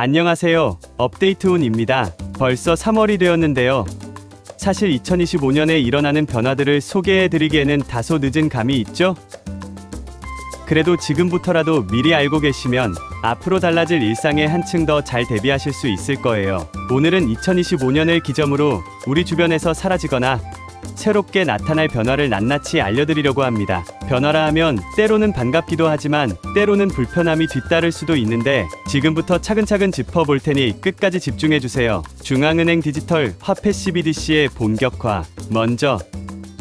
안녕하세요. 업데이트온입니다. 벌써 3월이 되었는데요. 사실 2025년에 일어나는 변화들을 소개해드리기에는 다소 늦은 감이 있죠? 그래도 지금부터라도 미리 알고 계시면 앞으로 달라질 일상에 한층 더 잘 대비하실 수 있을 거예요. 오늘은 2025년을 기점으로 우리 주변에서 사라지거나 새롭게 나타날 변화를 낱낱이 알려드리려고 합니다. 변화라 하면 때로는 반갑기도 하지만 때로는 불편함이 뒤따를 수도 있는데 지금부터 차근차근 짚어볼 테니 끝까지 집중해주세요. 중앙은행 디지털 화폐 CBDC의 본격화. 먼저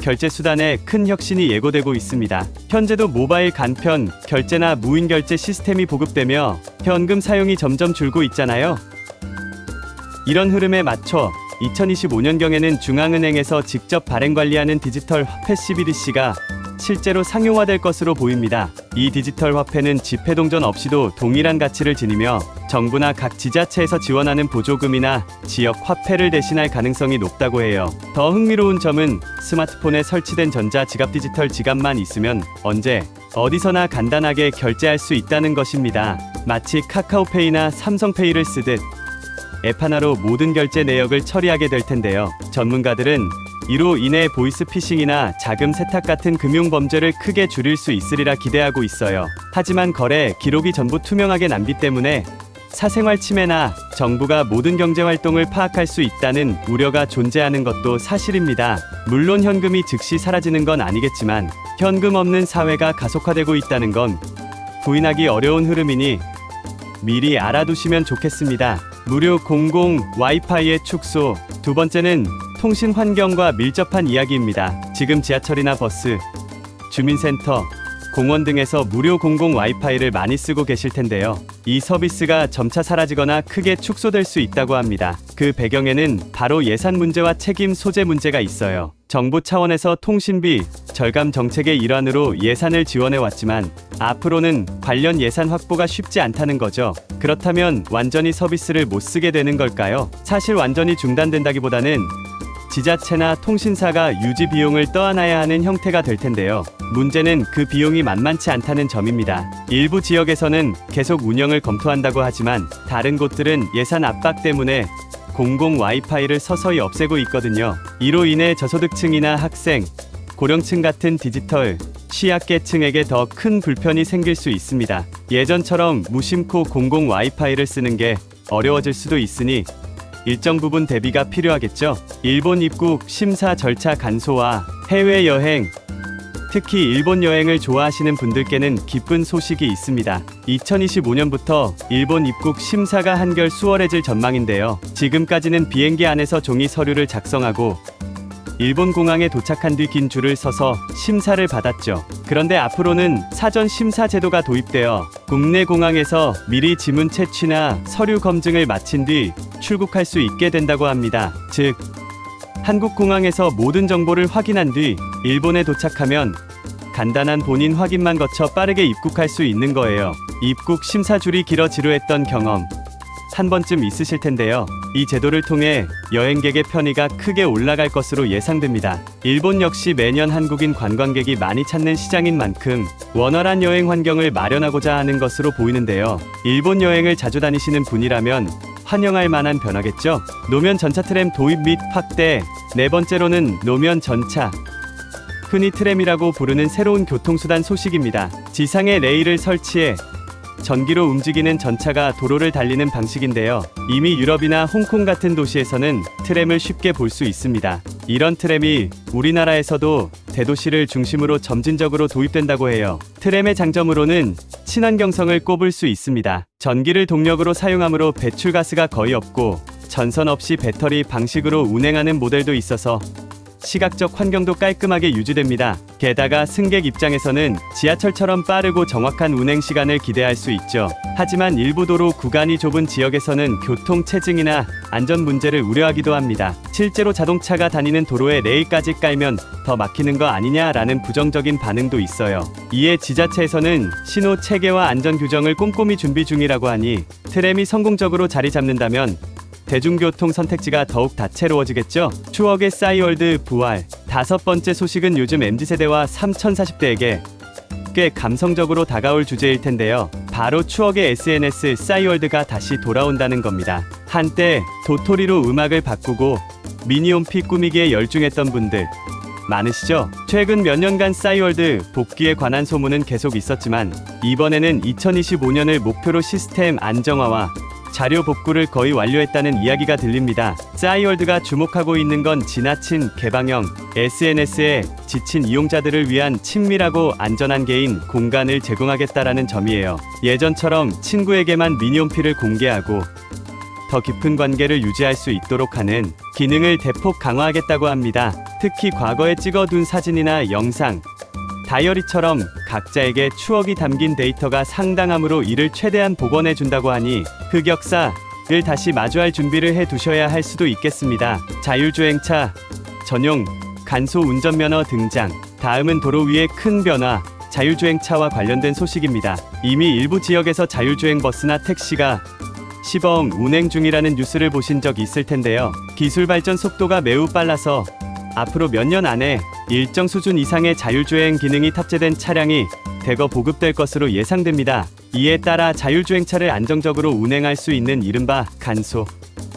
결제 수단에 큰 혁신이 예고되고 있습니다. 현재도 모바일 간편 결제나 무인 결제 시스템이 보급되며 현금 사용이 점점 줄고 있잖아요. 이런 흐름에 맞춰 2025년경에는 중앙은행에서 직접 발행 관리하는 디지털 화폐 CBDC가 실제로 상용화될 것으로 보입니다. 이 디지털 화폐는 지폐 동전 없이도 동일한 가치를 지니며 정부나 각 지자체에서 지원하는 보조금이나 지역 화폐를 대신할 가능성이 높다고 해요. 더 흥미로운 점은 스마트폰에 설치된 전자지갑 디지털 지갑만 있으면 언제 어디서나 간단하게 결제할 수 있다는 것입니다. 마치 카카오페이나 삼성페이를 쓰듯 앱 하나로 모든 결제 내역을 처리하게 될 텐데요. 전문가들은 이로 인해 보이스피싱이나 자금 세탁 같은 금융 범죄를 크게 줄일 수 있으리라 기대하고 있어요. 하지만 거래 기록이 전부 투명하게 남기 때문에 사생활 침해나 정부가 모든 경제 활동을 파악할 수 있다는 우려가 존재하는 것도 사실입니다. 물론 현금이 즉시 사라지는 건 아니겠지만 현금 없는 사회가 가속화되고 있다는 건 부인하기 어려운 흐름이니 미리 알아두시면 좋겠습니다. 무료 공공 와이파이의 축소. 두 번째는 통신 환경과 밀접한 이야기입니다. 지금 지하철이나 버스, 주민센터, 공원 등에서 무료 공공 와이파이를 많이 쓰고 계실 텐데요. 이 서비스가 점차 사라지거나 크게 축소될 수 있다고 합니다. 그 배경에는 바로 예산 문제와 책임 소재 문제가 있어요. 정부 차원에서 통신비 절감 정책의 일환으로 예산을 지원해 왔지만 앞으로는 관련 예산 확보가 쉽지 않다는 거죠. 그렇다면 완전히 서비스를 못 쓰게 되는 걸까요? 사실 완전히 중단된다기보다는 지자체나 통신사가 유지 비용을 떠안아야 하는 형태가 될 텐데요. 문제는 그 비용이 만만치 않다는 점입니다. 일부 지역에서는 계속 운영을 검토한다고 하지만 다른 곳들은 예산 압박 때문에 공공 와이파이를 서서히 없애고 있거든요. 이로 인해 저소득층이나 학생, 고령층 같은 디지털 취약계층에게 더 큰 불편이 생길 수 있습니다. 예전처럼 무심코 공공 와이파이를 쓰는 게 어려워질 수도 있으니 일정 부분 대비가 필요하겠죠. 일본 입국 심사 절차 간소화, 해외여행, 특히 일본 여행을 좋아하시는 분들께는 기쁜 소식이 있습니다. 2025년부터 일본 입국 심사가 한결 수월해질 전망인데요. 지금까지는 비행기 안에서 종이 서류를 작성하고 일본 공항에 도착한 뒤 긴 줄을 서서 심사를 받았죠. 그런데 앞으로는 사전 심사 제도가 도입되어 국내 공항에서 미리 지문 채취나 서류 검증을 마친 뒤 출국할 수 있게 된다고 합니다. 즉, 한국 공항에서 모든 정보를 확인한 뒤 일본에 도착하면 간단한 본인 확인만 거쳐 빠르게 입국할 수 있는 거예요. 입국 심사 줄이 길어 지루했던 경험 한 번쯤 있으실 텐데요. 이 제도를 통해 여행객의 편의가 크게 올라갈 것으로 예상됩니다. 일본 역시 매년 한국인 관광객이 많이 찾는 시장인 만큼 원활한 여행 환경을 마련하고자 하는 것으로 보이는데요. 일본 여행을 자주 다니시는 분이라면 환영할 만한 변화겠죠. 노면 전차 트램 도입 및 확대. 네 번째로는 노면 전차, 흔히 트램이라고 부르는 새로운 교통수단 소식입니다. 지상에 레일을 설치해 전기로 움직이는 전차가 도로를 달리는 방식인데요. 이미 유럽이나 홍콩 같은 도시에서는 트램을 쉽게 볼 수 있습니다. 이런 트램이 우리나라에서도 대도시를 중심으로 점진적으로 도입된다고 해요. 트램의 장점으로는 친환경성을 꼽을 수 있습니다. 전기를 동력으로 사용하므로 배출가스가 거의 없고 전선 없이 배터리 방식으로 운행하는 모델도 있어서 시각적 환경도 깔끔하게 유지됩니다. 게다가 승객 입장에서는 지하철처럼 빠르고 정확한 운행 시간을 기대할 수 있죠. 하지만 일부 도로 구간이 좁은 지역에서는 교통 체증이나 안전 문제를 우려하기도 합니다. 실제로 자동차가 다니는 도로에 레일까지 깔면 더 막히는 거 아니냐라는 부정적인 반응도 있어요. 이에 지자체에서는 신호 체계와 안전 규정을 꼼꼼히 준비 중이라고 하니 트램이 성공적으로 자리 잡는다면 대중교통 선택지가 더욱 다채로워지겠죠. 추억의 싸이월드 부활. 다섯 번째 소식은 요즘 MZ세대와 3040대에게 꽤 감성적으로 다가올 주제일 텐데요. 바로 추억의 SNS 싸이월드가 다시 돌아온다는 겁니다. 한때 도토리로 음악을 바꾸고 미니홈피 꾸미기에 열중했던 분들 많으시죠? 최근 몇 년간 싸이월드 복귀에 관한 소문은 계속 있었지만 이번에는 2025년을 목표로 시스템 안정화와 자료 복구를 거의 완료했다는 이야기가 들립니다. 싸이월드가 주목하고 있는 건 지나친 개방형 SNS에 지친 이용자들을 위한 친밀하고 안전한 개인 공간을 제공하겠다라는 점이에요. 예전처럼 친구에게만 미니홈피를 공개하고 더 깊은 관계를 유지할 수 있도록 하는 기능을 대폭 강화하겠다고 합니다. 특히 과거에 찍어둔 사진이나 영상, 다이어리처럼 각자에게 추억이 담긴 데이터가 상당함으로 이를 최대한 복원해 준다고 하니 흑역사를 다시 마주할 준비를 해 두셔야 할 수도 있겠습니다. 자율주행차 전용 간소 운전면허 등장. 다음은 도로 위의 큰 변화, 자율주행차와 관련된 소식입니다. 이미 일부 지역에서 자율주행 버스나 택시가 시범 운행 중이라는 뉴스를 보신 적 있을 텐데요. 기술 발전 속도가 매우 빨라서 앞으로 몇 년 안에 일정 수준 이상의 자율주행 기능이 탑재된 차량이 대거 보급될 것으로 예상됩니다. 이에 따라 자율주행차를 안정적으로 운행할 수 있는 이른바 간소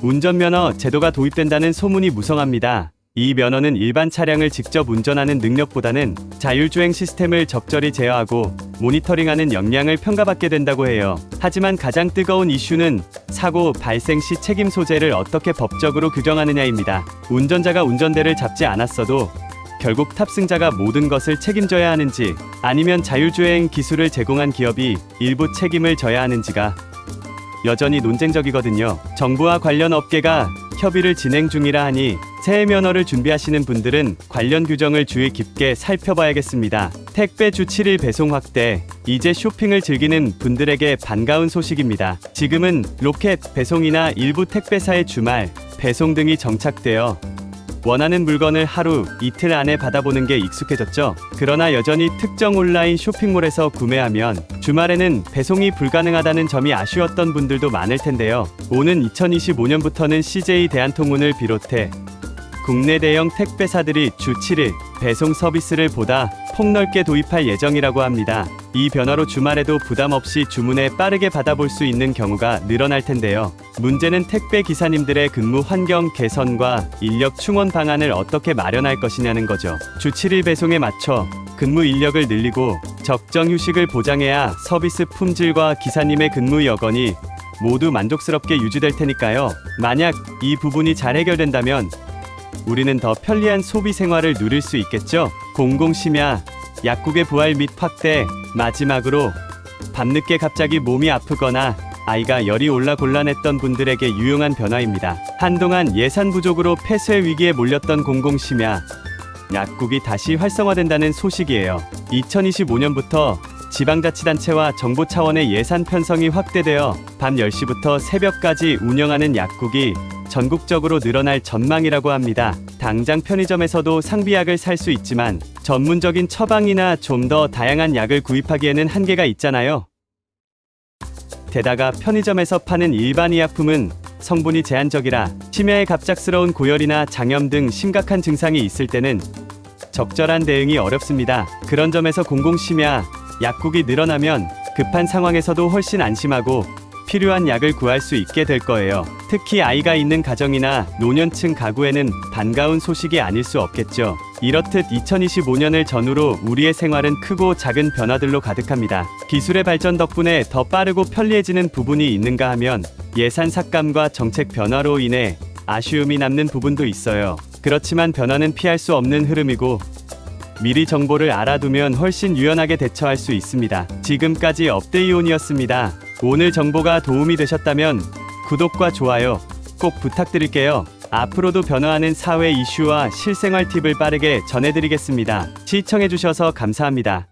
운전면허 제도가 도입된다는 소문이 무성합니다. 이 면허는 일반 차량을 직접 운전하는 능력보다는 자율주행 시스템을 적절히 제어하고 모니터링하는 역량을 평가받게 된다고 해요. 하지만 가장 뜨거운 이슈는 사고 발생 시 책임 소재를 어떻게 법적으로 규정하느냐입니다. 운전자가 운전대를 잡지 않았어도 결국 탑승자가 모든 것을 책임져야 하는지, 아니면 자율주행 기술을 제공한 기업이 일부 책임을 져야 하는지가 여전히 논쟁적이거든요. 정부와 관련 업계가 협의를 진행 중이라 하니 새 면허를 준비하시는 분들은 관련 규정을 주의 깊게 살펴봐야겠습니다. 택배 주 7일 배송 확대. 이제 쇼핑을 즐기는 분들에게 반가운 소식입니다. 지금은 로켓 배송이나 일부 택배사의 주말 배송 등이 정착되어 원하는 물건을 하루, 이틀 안에 받아보는 게 익숙해졌죠. 그러나 여전히 특정 온라인 쇼핑몰에서 구매하면 주말에는 배송이 불가능하다는 점이 아쉬웠던 분들도 많을 텐데요. 오는 2025년부터는 CJ 대한통운을 비롯해 국내 대형 택배사들이 주 7일 배송 서비스를 보다 폭넓게 도입할 예정이라고 합니다. 이 변화로 주말에도 부담 없이 주문에 빠르게 받아볼 수 있는 경우가 늘어날 텐데요. 문제는 택배 기사님들의 근무 환경 개선과 인력 충원 방안을 어떻게 마련할 것이냐는 거죠. 주 7일 배송에 맞춰 근무 인력을 늘리고 적정 휴식을 보장해야 서비스 품질과 기사님의 근무 여건이 모두 만족스럽게 유지될 테니까요. 만약 이 부분이 잘 해결된다면 우리는 더 편리한 소비 생활을 누릴 수 있겠죠. 공공심야, 약국의 부활 및 확대. 마지막으로 밤늦게 갑자기 몸이 아프거나 아이가 열이 올라 곤란했던 분들에게 유용한 변화입니다. 한동안 예산 부족으로 폐쇄 위기에 몰렸던 공공심야, 약국이 다시 활성화된다는 소식이에요. 2025년부터 지방자치단체와 정부 차원의 예산 편성이 확대되어 밤 10시부터 새벽까지 운영하는 약국이 전국적으로 늘어날 전망이라고 합니다. 당장 편의점에서도 상비약을 살 수 있지만 전문적인 처방이나 좀 더 다양한 약을 구입하기에는 한계가 있잖아요. 게다가 편의점에서 파는 일반 의약품은 성분이 제한적이라 심야에 갑작스러운 고열이나 장염 등 심각한 증상이 있을 때는 적절한 대응이 어렵습니다. 그런 점에서 공공심야, 약국이 늘어나면 급한 상황에서도 훨씬 안심하고 필요한 약을 구할 수 있게 될 거예요. 특히 아이가 있는 가정이나 노년층 가구에는 반가운 소식이 아닐 수 없겠죠. 이렇듯 2025년을 전후로 우리의 생활은 크고 작은 변화들로 가득합니다. 기술의 발전 덕분에 더 빠르고 편리해지는 부분이 있는가 하면 예산 삭감과 정책 변화로 인해 아쉬움이 남는 부분도 있어요. 그렇지만 변화는 피할 수 없는 흐름이고 미리 정보를 알아두면 훨씬 유연하게 대처할 수 있습니다. 지금까지 업데이온이었습니다. 오늘 정보가 도움이 되셨다면 구독과 좋아요 꼭 부탁드릴게요. 앞으로도 변화하는 사회 이슈와 실생활 팁을 빠르게 전해드리겠습니다. 시청해주셔서 감사합니다.